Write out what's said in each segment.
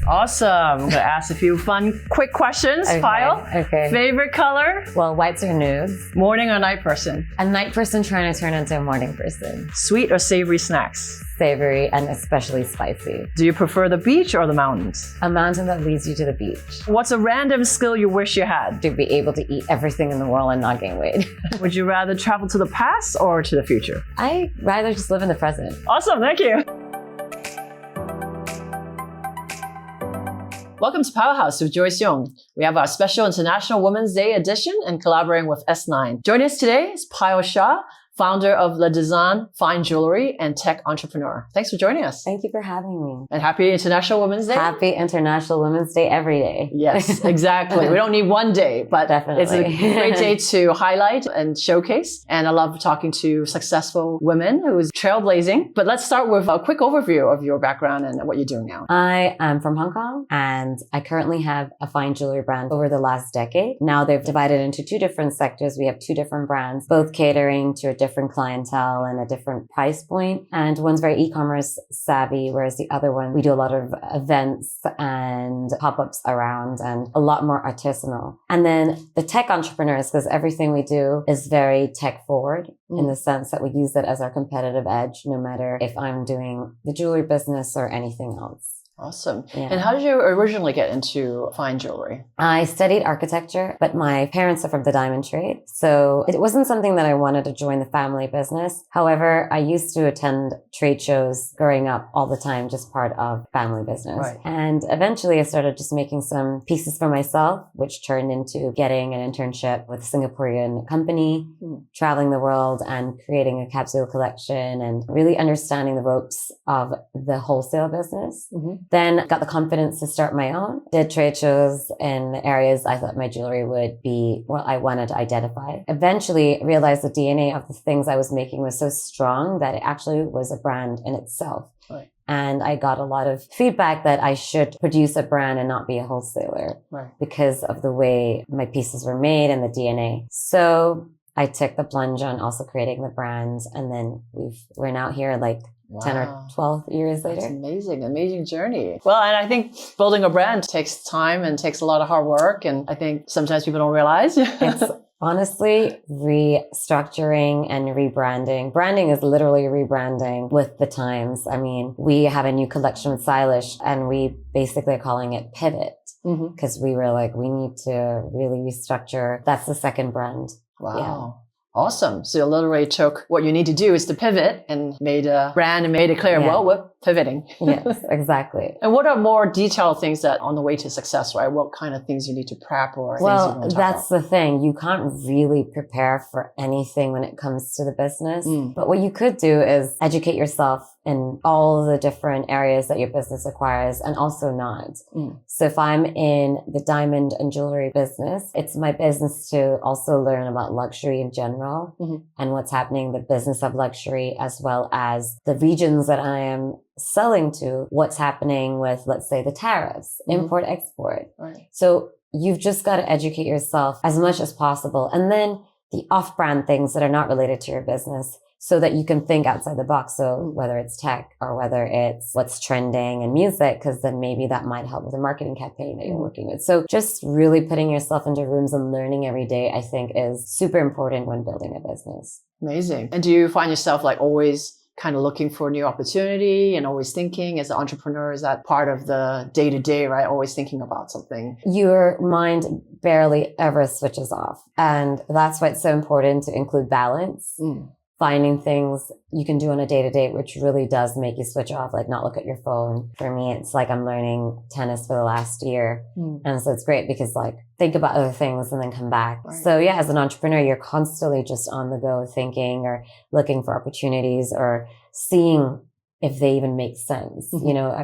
Awesome. I'm going to ask a few fun, quick questions. Okay, Payal, okay. favorite color? Well, whites or nudes? Morning or night person? A night person trying to turn into a morning person. Sweet or savory snacks? Savory and especially spicy. Do you prefer the beach or the mountains? A mountain that leads you to the beach. What's a random skill you wish you had? To be able to eat everything in the world and not gain weight. Would you rather travel to the past or to the future? I'd rather just live in the present. Awesome. Thank you. Welcome to Powerhouse with Joyce Young. We have our special International Women's Day edition and collaborating with S.Nine. Joining us today is Payal Shah, founder of Le Design Fine Jewelry and tech entrepreneur. Thanks for joining us. Thank you for having me. And happy International Women's Day. Happy International Women's Day every day. Yes, exactly. We don't need one day, but Definitely. It's a great day to highlight and showcase. And I love talking to successful women who's trailblazing. But let's start with a quick overview of your background and what you're doing now. I am from Hong Kong and I currently have a fine jewelry brand over the last decade. Now they've divided into two different sectors. We have two different brands, both catering to a different clientele and a different price point. And one's very e-commerce savvy, whereas the other one, we do a lot of events and pop-ups around and a lot more artisanal. And then the tech entrepreneurs, because everything we do is very tech forward in the sense that we use it as our competitive edge, no matter if I'm doing the jewelry business or anything else. Awesome. Yeah. And how did you originally get into fine jewelry? I studied architecture, but my parents are from the diamond trade. So it wasn't something that I wanted to join the family business. However, I used to attend trade shows growing up all the time, just part of family business. Right. And eventually I started just making some pieces for myself, which turned into getting an internship with a Singaporean company, traveling the world and creating a capsule collection and really understanding the ropes of the wholesale business. Then got the confidence to start my own, did trade shows in areas I thought my jewelry would be, well, I wanted to identify. Eventually realized the DNA of the things I was making was so strong that it actually was a brand in itself. Right. And I got a lot of feedback that I should produce a brand and not be a wholesaler because of the way my pieces were made and the DNA. So I took the plunge on also creating the brands. And then we're now here like 10 or 12 years later. That's amazing. Amazing journey. Well, and I think building a brand takes time and takes a lot of hard work. And I think sometimes people don't realize. It's honestly restructuring and rebranding. Branding is literally rebranding with the times. I mean, we have a new collection with Stylish and we basically are calling it Pivot because we were like, we need to really restructure. That's the second brand. Wow. Yeah. Awesome. So you literally took what you need to do is to pivot and made a brand and made it clear, well, we're pivoting. Yes, exactly. And what are more detailed things that on the way to success, right? What kind of things you need to prep or things you want to talk that's about? the thing. You can't really prepare for anything when it comes to the business. But what you could do is educate yourself in all the different areas that your business acquires and also not. So if I'm in the diamond and jewelry business, it's my business to also learn about luxury in general and what's happening in the business of luxury, as well as the regions that I am selling to, what's happening with, let's say, the tariffs, import, export. Right. So you've just got to educate yourself as much as possible. And then the off-brand things that are not related to your business, so that you can think outside the box. So whether it's tech or whether it's what's trending in music, because then maybe that might help with a marketing campaign that you're working with. So just really putting yourself into rooms and learning every day, I think is super important when building a business. Amazing. And do you find yourself like always kind of looking for new opportunity and always thinking as an entrepreneur? Is that part of the day-to-day, right? Always thinking about something. Your mind barely ever switches off. And that's why it's so important to include balance. Finding things you can do on a day-to-day, which really does make you switch off, like not look at your phone. For me, it's like I'm learning tennis for the last year. And so it's great because like think about other things and then come back. Right. So yeah, as an entrepreneur, you're constantly just on the go thinking or looking for opportunities or seeing if they even make sense. You know,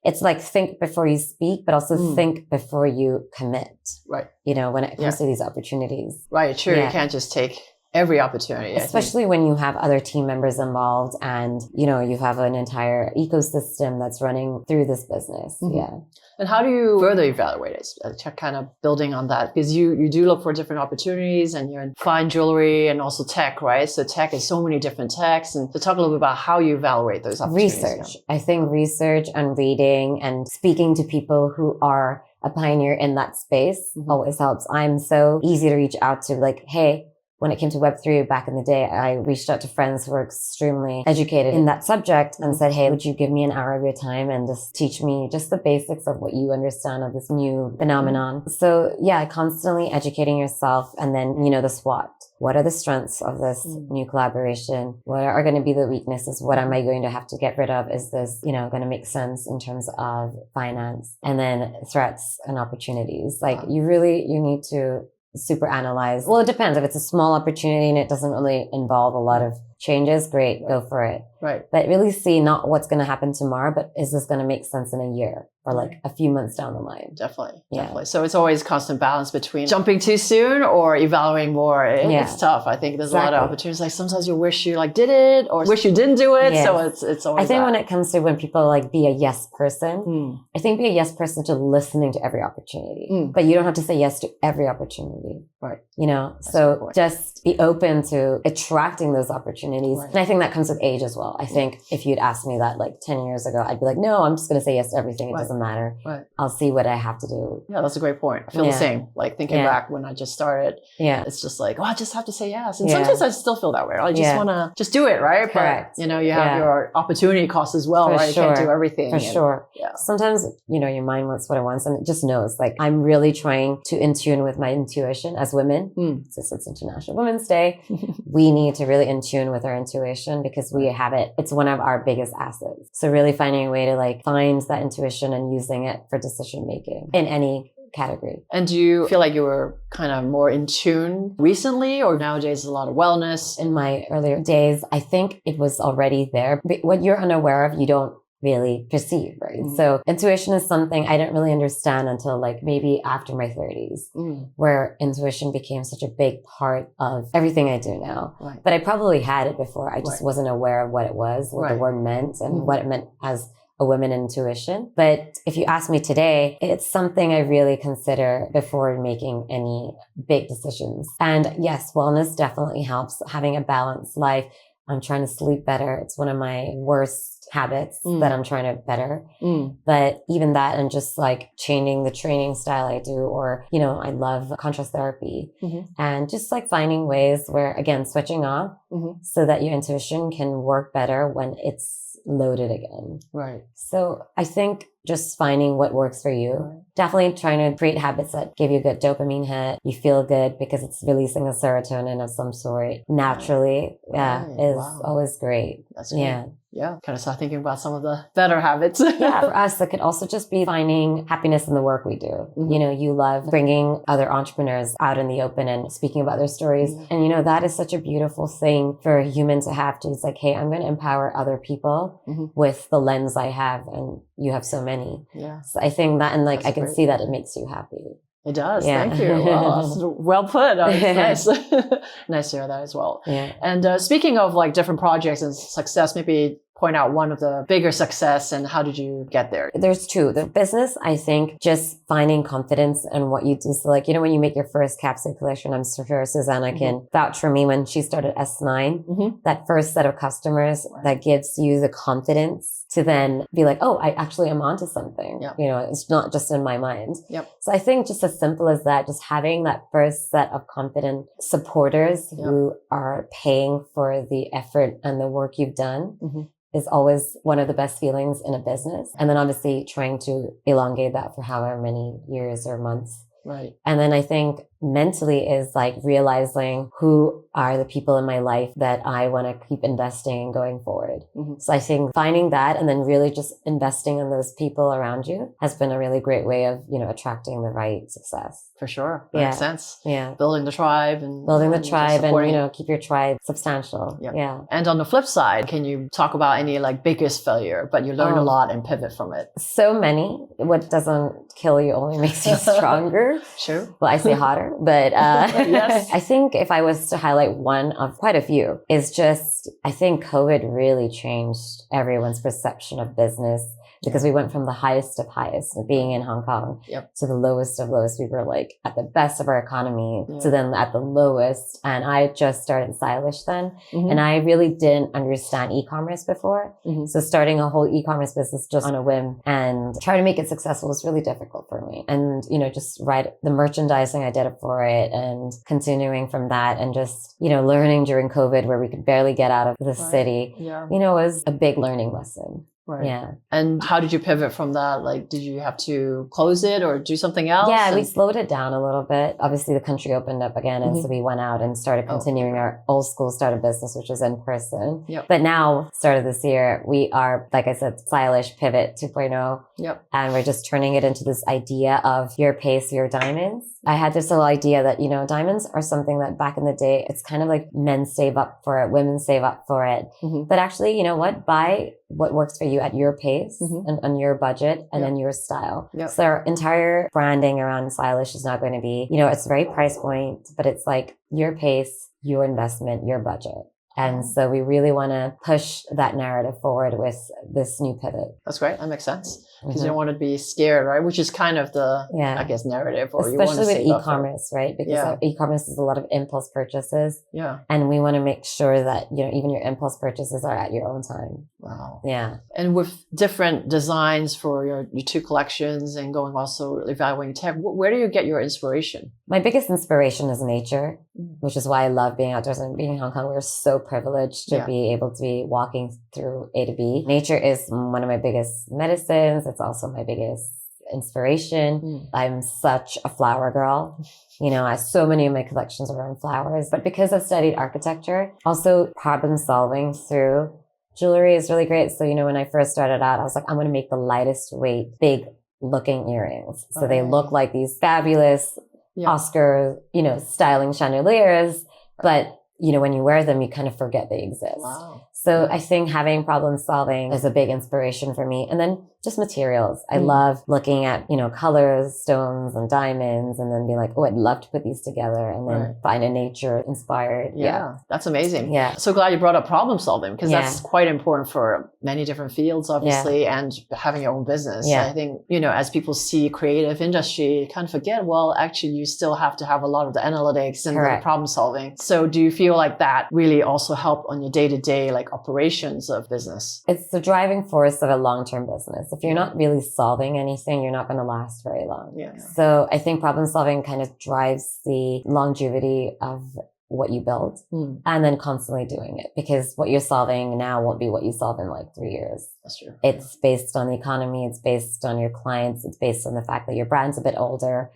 it's like think before you speak, but also think before you commit. Right. You know, when it comes to these opportunities. Right. Sure. You can't just take every opportunity. Especially when you have other team members involved and, you know, you have an entire ecosystem that's running through this business. Mm-hmm. Yeah. And how do you further evaluate it? Kind of building on that, because you do look for different opportunities, and you're in fine jewelry and also tech, right? So tech is so many different techs. And to talk a little bit about how you evaluate those opportunities. Research. I think research and reading and speaking to people who are a pioneer in that space always helps. I'm so easy to reach out to, like, hey, when it came to Web3 back in the day, I reached out to friends who were extremely educated in that subject and said, hey, would you give me an hour of your time and just teach me just the basics of what you understand of this new phenomenon? So yeah, constantly educating yourself. And then, you know, the SWOT. What are the strengths of this new collaboration? What are going to be the weaknesses? What am I going to have to get rid of? Is this, you know, going to make sense in terms of finance? And then threats and opportunities. Like you need to super analyze. Well, it depends. If it's a small opportunity and it doesn't really involve a lot of changes, great, go for it. Right. But really see not what's going to happen tomorrow, but is this going to make sense in a year or like a few months down the line? Definitely. So it's always constant balance between jumping too soon or evaluating more. It's tough. I think there's a lot of opportunities. Like sometimes you wish you like did it or wish you didn't do it. Yes. So it's always I think when it comes to when people like be a yes person, I think be a yes person to listening to every opportunity, but you don't have to say yes to every opportunity. Right. You know, so just be open to attracting those opportunities. Right. And I think that comes with age as well. I think if you'd asked me that like 10 years ago, I'd be like, no, I'm just going to say yes to everything. It doesn't matter. Right. I'll see what I have to do. Yeah, that's a great point. I feel the same. Like thinking back when I just started, it's just like, oh, I just have to say yes. And sometimes I still feel that way. I just want to just do it, right? Correct. But, you know, you have your opportunity cost as well, right? Sure. You can't do everything. For sure. Yeah. Sometimes, you know, your mind wants what it wants and it just knows. Like I'm really trying to in tune with my intuition as women. Since it's International Women's Day, we need to really in tune with our intuition because we have it. It's one of our biggest assets. So really finding a way to like find that intuition and using it for decision making in any category. And do you feel like you were kind of more in tune recently, or nowadays is a lot of wellness? In my earlier days, I think it was already there. But what you're unaware of, you don't really perceive, right? So intuition is something I didn't really understand until like maybe after my 30s, where intuition became such a big part of everything I do now. Right. But I probably had it before. I just wasn't aware of what it was, what the word meant, and what it meant as a woman intuition. But if you ask me today, it's something I really consider before making any big decisions. And yes, wellness definitely helps. Having a balanced life. I'm trying to sleep better. It's one of my worst habits that I'm trying to better. But even that and just like changing the training style I do, or, you know, I love contrast therapy and just like finding ways where, again, switching off so that your intuition can work better when it's loaded again. Right. So I think just finding what works for you. Right. Definitely trying to create habits that give you a good dopamine hit. You feel good because it's releasing a serotonin of some sort naturally. Right. Yeah, is always great. That's great. Yeah. Kind of start thinking about some of the better habits. For us, it could also just be finding happiness in the work we do. You know, you love bringing other entrepreneurs out in the open and speaking about their stories. And, you know, that is such a beautiful thing for a human to have to. It's like, hey, I'm going to empower other people with the lens I have. And you have so many. Yeah. So I think that, and like, I can see that it makes you happy. It does. Yeah. Thank you. Well put. Nice. Nice to hear that as well. Yeah. And speaking of like different projects and success, maybe point out one of the bigger success and how did you get there? There's two. The business, I think, just finding confidence in what you do. So like, you know, when you make your first capsule collection, I'm sure Susanna can vouch for me when she started S.Nine, that first set of customers that gives you the confidence to then be like, oh, I actually am onto something. Yep. You know, it's not just in my mind. Yep. So I think just as simple as that, just having that first set of confident supporters who are paying for the effort and the work you've done is always one of the best feelings in a business. And then obviously trying to elongate that for however many years or months. Right. And then I think mentally is like realizing who are the people in my life that I want to keep investing in going forward. So I think finding that and then really just investing in those people around you has been a really great way of, you know, attracting the right success. For sure. Makes sense. Yeah. Building the tribe and you know, keep your tribe substantial. Yep. Yeah. And on the flip side, can you talk about any like biggest failure, but you learned a lot and pivot from it? So many. What doesn't kill you, only makes you stronger. Sure. Well, I say hotter, but Yes. I think if I was to highlight one of quite a few, is just, I think COVID really changed everyone's perception of business. Because we went from the highest of highest, being in Hong Kong, to the lowest of lowest. We were like at the best of our economy to then at the lowest. And I just started Stylish then. And I really didn't understand e-commerce before. So starting a whole e-commerce business just on a whim and trying to make it successful was really difficult for me. And, you know, just write the merchandising I did for it and continuing from that and just, you know, learning during COVID where we could barely get out of the city, you know, was a big learning lesson. Right. Yeah. And how did you pivot from that? Like, did you have to close it or do something else? Yeah, we slowed it down a little bit. Obviously, the country opened up again. And so we went out and started continuing our old school startup business, which was in person. But now, started this year, we are, like I said, Stylish Pivot 2.0. And we're just turning it into this idea of your pace, your diamonds. I had this little idea that, you know, diamonds are something that back in the day, it's kind of like men save up for it, women save up for it. But actually, you know what? Buy what works for you at your pace and on your budget and in your style. So our entire branding around Stylish is not going to be, you know, it's very price point, but it's like your pace, your investment, your budget. And so we really want to push that narrative forward with this new pivot. That's great. That makes sense. Because you don't want to be scared, right? Which is kind of the, I guess, narrative. Or especially with e-commerce, right? Because e-commerce is a lot of impulse purchases. And we want to make sure that, you know, even your impulse purchases are at your own time. Wow. Yeah. And with different designs for your two collections and going also evaluating tech, where do you get your inspiration? My biggest inspiration is nature, which is why I love being outdoors and being in Hong Kong. We're so privileged to be able to be walking through A to B. Nature is one of my biggest medicines. It's also my biggest inspiration. I'm such a flower girl. You know, I have so many of my collections around flowers, but because I've studied architecture, also problem solving through jewelry is really great. So, you know, when I first started out, I was like, I'm going to make the lightest weight, big looking earrings. So they look like these fabulous Oscar, you know, styling chandeliers, but you know, when you wear them, you kind of forget they exist. Wow. So I think having problem solving is a big inspiration for me. And then just materials. I love looking at, you know, colors, stones and diamonds and then be like, oh, I'd love to put these together and then find a nature inspired. Yeah. That's amazing. Yeah. So glad you brought up problem solving because that's quite important for many different fields, obviously, and having your own business. I think, you know, as people see creative industry, kind of forget, well, actually, you still have to have a lot of the analytics and the problem solving. So do you feel like that really also help on your day-to-day, like operations of business? It's the driving force of a long-term business. If you're not really solving anything, you're not going to last very long. So I think problem solving kind of drives the longevity of what you build and then constantly doing it because what you're solving now won't be what you solve in like 3 years. That's true. It's based on the economy. It's based on your clients. It's based on the fact that your brand's a bit older.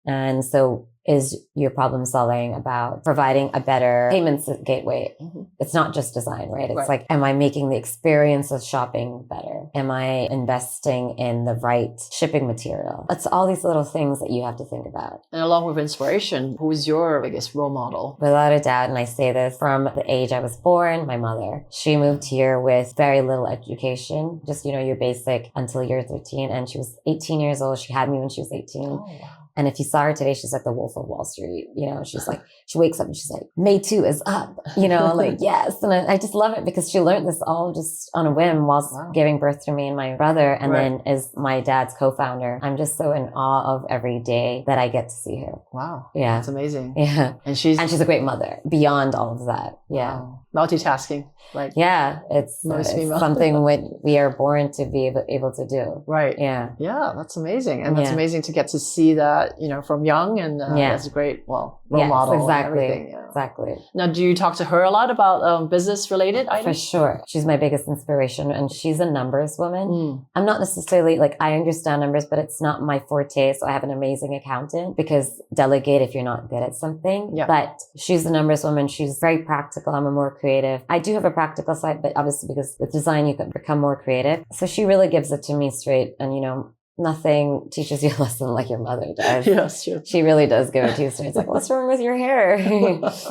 And so is your problem solving about providing a better payments gateway? It's not just design, right? It's like, am I making the experience of shopping better? Am I investing in the right shipping material? It's all these little things that you have to think about. And along with inspiration, who is your biggest role model? Without a doubt, and I say this from the age I was born, my mother. She moved here with very little education, just, you know, your basic until you're 13. And she was 18 years old. She had me when she was 18. Oh, wow. And if you saw her today, she's like the Wolf of Wall Street. You know, she's like, she wakes up and she's like, May 2 is up, you know, like, yes. And I just love it because she learned this all just on a whim whilst giving birth to me and my brother. And then as my dad's co-founder, I'm just so in awe of every day that I get to see her. Wow. Yeah. That's amazing. Yeah. And she's a great mother beyond all of that. Yeah. Wow. Multitasking. Like, yeah, it's something we are born to be able to do. Right. Yeah. Yeah. That's amazing. And that's amazing to get to see that, you know, from young and that's a great, role model. Exactly. And everything. Yeah. Exactly. Now, do you talk to her a lot about business related items? For sure. She's my biggest inspiration and she's a numbers woman. I'm not necessarily like, I understand numbers, but it's not my forte. So I have an amazing accountant because delegate if you're not good at something. Yeah. But she's the numbers woman. She's very practical. I'm a more creative. I do have a practical side, but obviously because with design, you can become more creative. So she really gives it to me straight. And, you know, nothing teaches you a lesson like your mother does. Yes, true. She really does give it to you straight. It's like, what's wrong with your hair?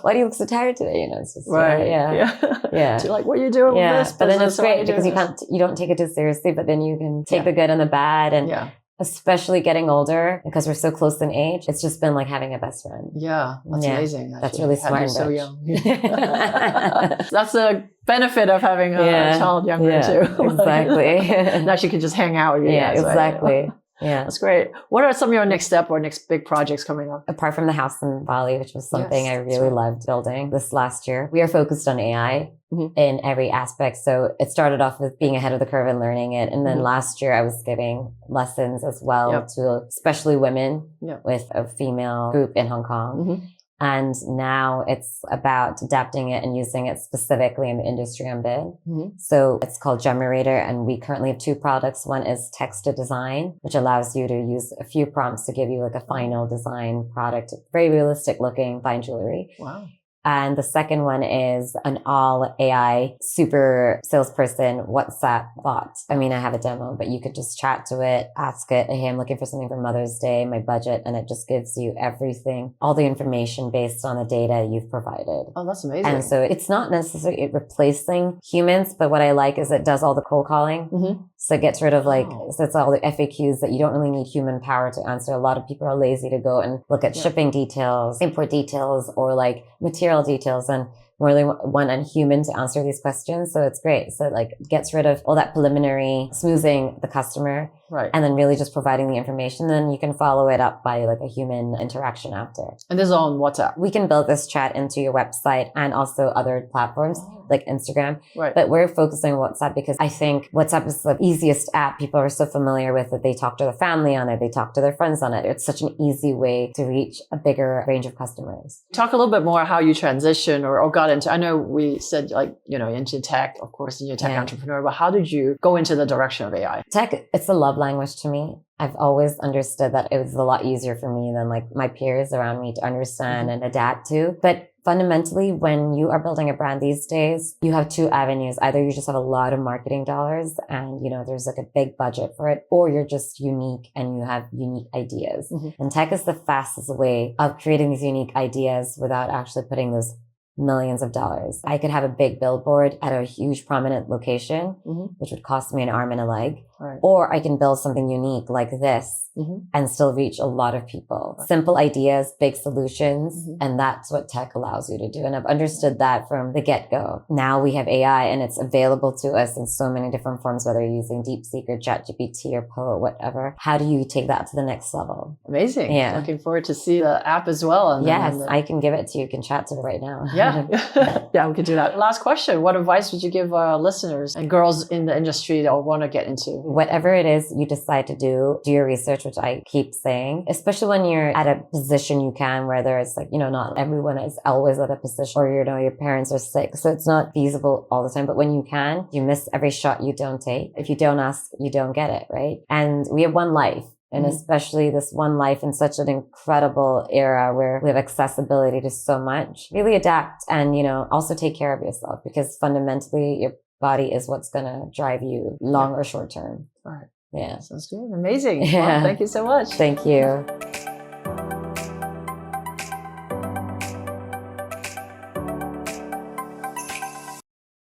Why do you look so tired today? You know, it's just, yeah. So you're like, what are you doing with this? But then it's great because you don't take it too seriously, but then you can take the good and the bad. And especially getting older, because we're so close in age, it's just been like having a best friend. Yeah, that's amazing. That's really smart. So young. That's a benefit of having a child younger too. Exactly. Now she can just hang out with you. Yeah, guys, exactly. Right? Yeah. That's great. What are some of your next step or next big projects coming up? Apart from the house in Bali, which was something I really loved building this last year, we are focused on AI in every aspect. So it started off with being ahead of the curve and learning it. And then last year I was giving lessons as well to especially women with a female group in Hong Kong. And now it's about adapting it and using it specifically in the industry I'm in. So it's called Generator, and we currently have 2 products. One is text to design, which allows you to use a few prompts to give you like a final design product, very realistic looking fine jewelry. Wow. And the second one is an all AI super salesperson WhatsApp bot. I mean, I have a demo, but you could just chat to it, ask it, hey, I'm looking for something for Mother's Day, my budget, and it just gives you everything, all the information based on the data you've provided. Oh, that's amazing. And so it's not necessarily replacing humans, but what I like is it does all the cold calling. So it gets rid of so it's all the FAQs that you don't really need human power to answer. A lot of people are lazy to go and look at shipping details, import details, or like material details, and more than one human to answer these questions. So it's great. So it like gets rid of all that preliminary smoothing the customer. Right. And then really just providing the information. Then you can follow it up by like a human interaction after. And this is on WhatsApp. We can build this chat into your website and also other platforms like Instagram. Right. But we're focusing on WhatsApp because I think WhatsApp is the easiest app. People are so familiar with it. They talk to their family on it. They talk to their friends on it. It's such an easy way to reach a bigger range of customers. Talk a little bit more how you transition or got into, I know we said like, into tech, of course, you're a tech entrepreneur, but how did you go into the direction of AI? Tech, it's a love language to me. I've always understood that it was a lot easier for me than like my peers around me to understand and adapt to. But fundamentally, when you are building a brand these days, you have 2 avenues. Either you just have a lot of marketing dollars and, there's like a big budget for it, or you're just unique and you have unique ideas. And tech is the fastest way of creating these unique ideas without actually putting those millions of dollars. I could have a big billboard at a huge prominent location, which would cost me an arm and a leg. Right. Or I can build something unique like this and still reach a lot of people. Right. Simple ideas, big solutions. And that's what tech allows you to do. And I've understood that from the get-go. Now we have AI and it's available to us in so many different forms, whether you're using DeepSeek or ChatGPT or Poe or whatever. How do you take that to the next level? Amazing. Yeah. Looking forward to see the app as well. And yes, I can give it to you. You can chat to it right now. Yeah. Yeah, we can do that. Last question. What advice would you give listeners and girls in the industry that want to get into? Whatever it is you decide to do your research, which I keep saying, especially when you're at a position you can, whether it's like, not everyone is always at a position or, your parents are sick. So it's not feasible all the time. But when you can, you miss every shot you don't take. If you don't ask, you don't get it, right? And we have one life. And especially this one life in such an incredible era where we have accessibility to so much, really adapt and, also take care of yourself, because fundamentally your body is what's going to drive you long or short term. All right. Yeah. Sounds good. Amazing. Yeah. Well, thank you so much. Thank you.